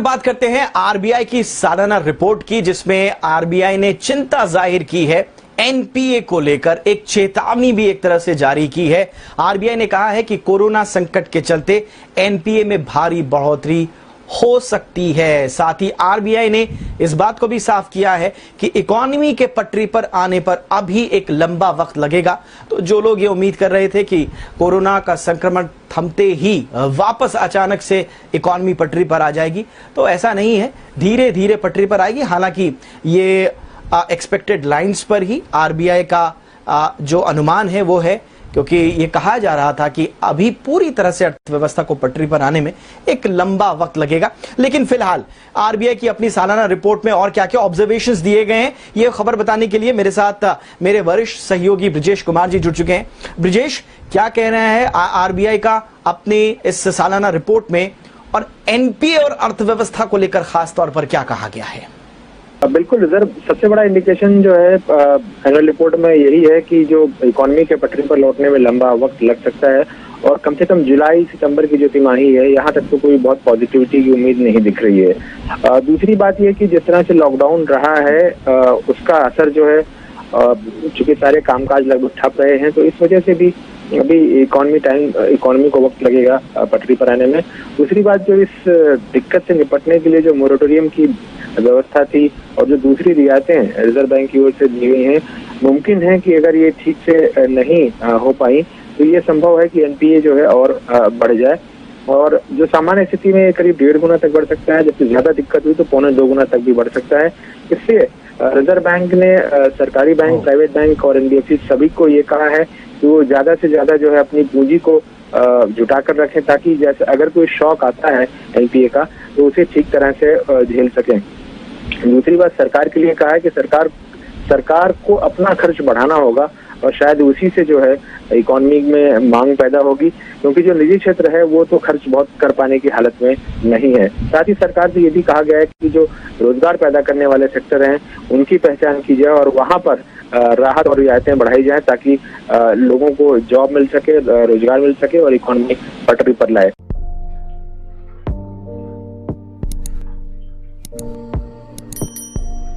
बात करते हैं आरबीआई की सालाना रिपोर्ट की, जिसमें आरबीआई ने चिंता जाहिर की है। एनपीए को लेकर एक चेतावनी भी एक तरह से जारी की है। आरबीआई ने कहा है कि कोरोना संकट के चलते एनपीए में भारी बढ़ोतरी हो सकती है। साथ ही आरबीआई ने इस बात को भी साफ किया है कि इकोनॉमी के पटरी पर आने पर अभी एक लंबा वक्त लगेगा। तो जो लोग ये उम्मीद कर रहे थे कि कोरोना का संक्रमण थमते ही वापस अचानक से इकोनॉमी पटरी पर आ जाएगी, तो ऐसा नहीं है, धीरे धीरे पटरी पर आएगी। हालांकि ये एक्सपेक्टेड लाइंस पर ही आरबीआई का जो अनुमान है वो है, क्योंकि ये कहा जा रहा था कि अभी पूरी तरह से अर्थव्यवस्था को पटरी पर आने में एक लंबा वक्त लगेगा। लेकिन फिलहाल आरबीआई की अपनी सालाना रिपोर्ट में और क्या-क्या ऑब्जर्वेशंस दिए गए हैं, ये खबर बताने के लिए मेरे साथ मेरे वरिष्ठ सहयोगी ब्रिजेश कुमार जी जुड़ चुके हैं। ब्रिजेश, क्या कह रहे हैं आरबीआई का अपनी इस सालाना रिपोर्ट में, और एनपीए और अर्थव्यवस्था को लेकर खास तौर पर क्या कहा गया है? बिल्कुल रिजर्व सबसे बड़ा इंडिकेशन जो है एनुअल रिपोर्ट में यही है कि जो इकोनॉमी के पटरी पर लौटने में लंबा वक्त लग सकता है, और कम से कम जुलाई सितंबर की जो तिमाही है, यहाँ तक तो कोई बहुत पॉजिटिविटी की उम्मीद नहीं दिख रही है। दूसरी बात यह कि जिस तरह से लॉकडाउन रहा है उसका असर जो है, चूंकि सारे कामकाज लगभग ठप रहे हैं, तो इस वजह से भी अभी इकोनॉमी को वक्त लगेगा पटरी पर आने में। दूसरी बात, जो इस दिक्कत से निपटने के लिए जो मोरेटोरियम की व्यवस्था थी और जो दूसरी रियायतें रिजर्व बैंक की ओर से दी गई हैं, मुमकिन है कि अगर ये ठीक से नहीं हो पाई तो ये संभव है कि एनपीए जो है और बढ़ जाए, और जो सामान्य स्थिति में करीब 1.5 गुना तक बढ़ सकता है, जबकि ज्यादा दिक्कत हुई तो 1.25 गुना तक भी बढ़ सकता है। इससे रिजर्व बैंक ने सरकारी बैंक, प्राइवेट बैंक और एनबीएफसी सभी को ये कहा है कि वो ज्यादा से ज्यादा जो है अपनी पूंजी को जुटा कर रखें, ताकि जैसे अगर कोई शॉक आता है एनपीए का तो उसे ठीक तरह से झेल सकें। दूसरी बात, सरकार के लिए कहा है कि सरकार को अपना खर्च बढ़ाना होगा, और शायद उसी से जो है इकोनॉमी में मांग पैदा होगी, क्योंकि जो निजी क्षेत्र है वो तो खर्च बहुत कर पाने की हालत में नहीं है। साथ ही सरकार से ये भी कहा गया है कि जो रोजगार पैदा करने वाले सेक्टर हैं उनकी पहचान की जाए और वहां पर राहत और रियायतें बढ़ाई जाए, ताकि लोगों को जॉब मिल सके, रोजगार मिल सके और इकोनॉमी पटरी पर लाए।